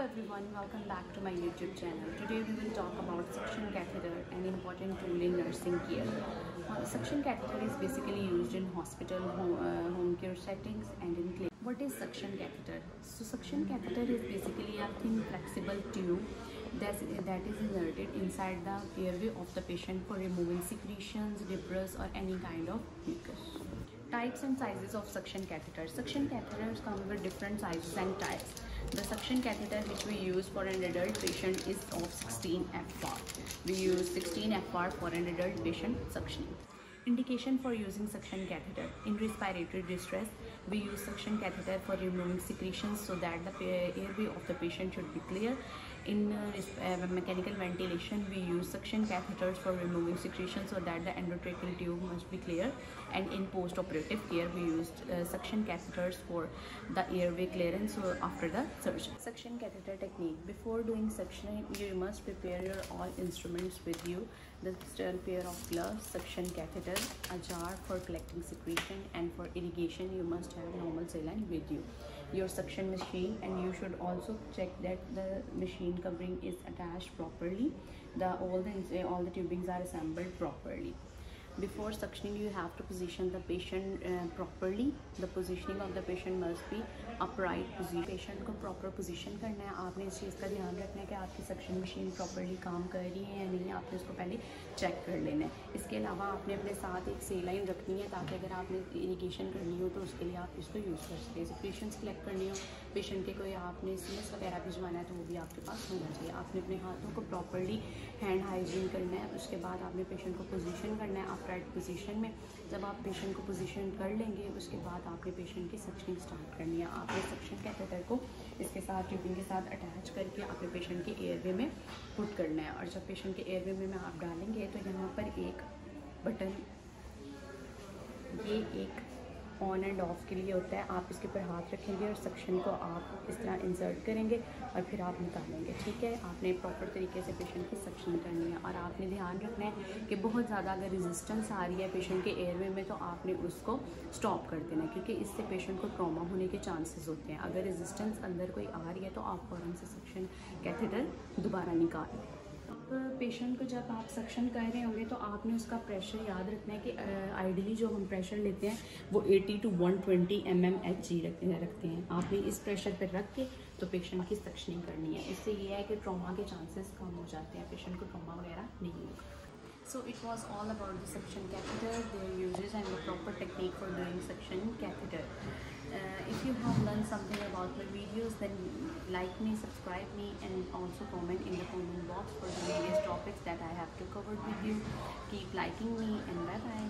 everyone, welcome back to my YouTube channel. Today we will talk about suction catheter, an important tool in nursing care. Suction catheter is basically used in hospital, home care settings and in clinic. What is suction catheter? So suction catheter is basically a thin flexible tube that is inserted inside the airway of the patient for removing secretions, debris or any kind of mucus. Types and sizes of suction catheters. Suction catheters come with different sizes and types. The suction catheter which we use for an adult patient is of 16 FR. We use 16 FR for an adult patient suctioning. Indication for using suction catheter. In respiratory distress, we use suction catheter for removing secretions so that the airway of the patient should be clear. In mechanical ventilation, we use suction catheters for removing secretions so that the endotracheal tube must be clear. And in post-operative care, we use suction catheters for the airway clearance after the surgery. Suction catheter technique. Before doing suctioning, you must prepare your all instruments with you. The sterile pair of gloves, suction catheter, a jar for collecting secretion, and for irrigation you must have normal saline with you. Your suction machine, and you should also check that the machine covering is attached properly. All the tubings are assembled properly. Before suctioning, you have to position the patient properly. The positioning of the patient must be upright position. Patient को proper position करना है. आपने इस चीज़ का ध्यान रखना है कि आपकी सक्शन मशीन प्रॉपरली काम कर रही है या नहीं. आपने उसको पहले चेक कर लेना है. इसके अलावा आपने अपने साथ एक सेलाइन रखनी है ताकि अगर आपने इरिगेशन करनी हो तो उसके लिए आप इसको यूज़ कर सकते हैं. पेशेंट्स कलेक्ट करनी हो, पेशेंट के कोई आपने सीएस वगैरह भिजवाना है तो वो भी आपके पास होना चाहिए. आपने अपने हाथों को प्रॉपरली हैंड हाइजीन करना है. उसके बाद आपने पेशेंट को पोजीशन करना है अपराइट पोजीशन में. जब आप पेशेंट को पोजीशन कर लेंगे उसके बाद आपने पेशेंट की सक्शनिंग स्टार्ट करनी है. आपने सक्शन कैथेटर को इसके साथ ट्यूबिंग के साथ अटैच करके अपने पेशेंट के एयरवे में पुट करना है. और जब पेशेंट के एयरवे में आप डालेंगे तो यहाँ पर एक बटन, ये एक ऑन एंड ऑफ के लिए होता है. आप इसके ऊपर हाथ रखेंगे और सक्शन को आप इस तरह इंसर्ट करेंगे और फिर आप निकालेंगे. ठीक है, आपने प्रॉपर तरीके से पेशेंट की सक्शन करनी है. और आपने ध्यान रखना है कि बहुत ज़्यादा अगर रेजिस्टेंस आ रही है पेशेंट के एयरवे में तो आपने उसको स्टॉप कर देना है, क्योंकि इससे पेशेंट को ट्रॉमा होने के चांसेस होते हैं. अगर रेजिस्टेंस अंदर कोई आ रही है तो आप फ़ौरन से सक्शन कैथेटर दोबारा निकालें. पेशेंट को जब आप सक्शन कर रहे होंगे तो आपने उसका प्रेशर याद रखना है कि आइडियली जो हम प्रेशर लेते हैं वो 80 to 120 mmHg रखते हैं. आपने इस प्रेशर पर रख के तो पेशेंट की सक्शनिंग करनी है. इससे ये है कि ट्रॉमा के चांसेस कम हो जाते हैं, पेशेंट को ट्रॉमा वगैरह नहीं होगा. So it was all about the suction catheter, their uses and the proper technique for doing suction catheter. If you have learned something about my videos, then like me, subscribe me and also comment in the comment box for the various topics that I have to cover with you. Keep liking me and bye bye.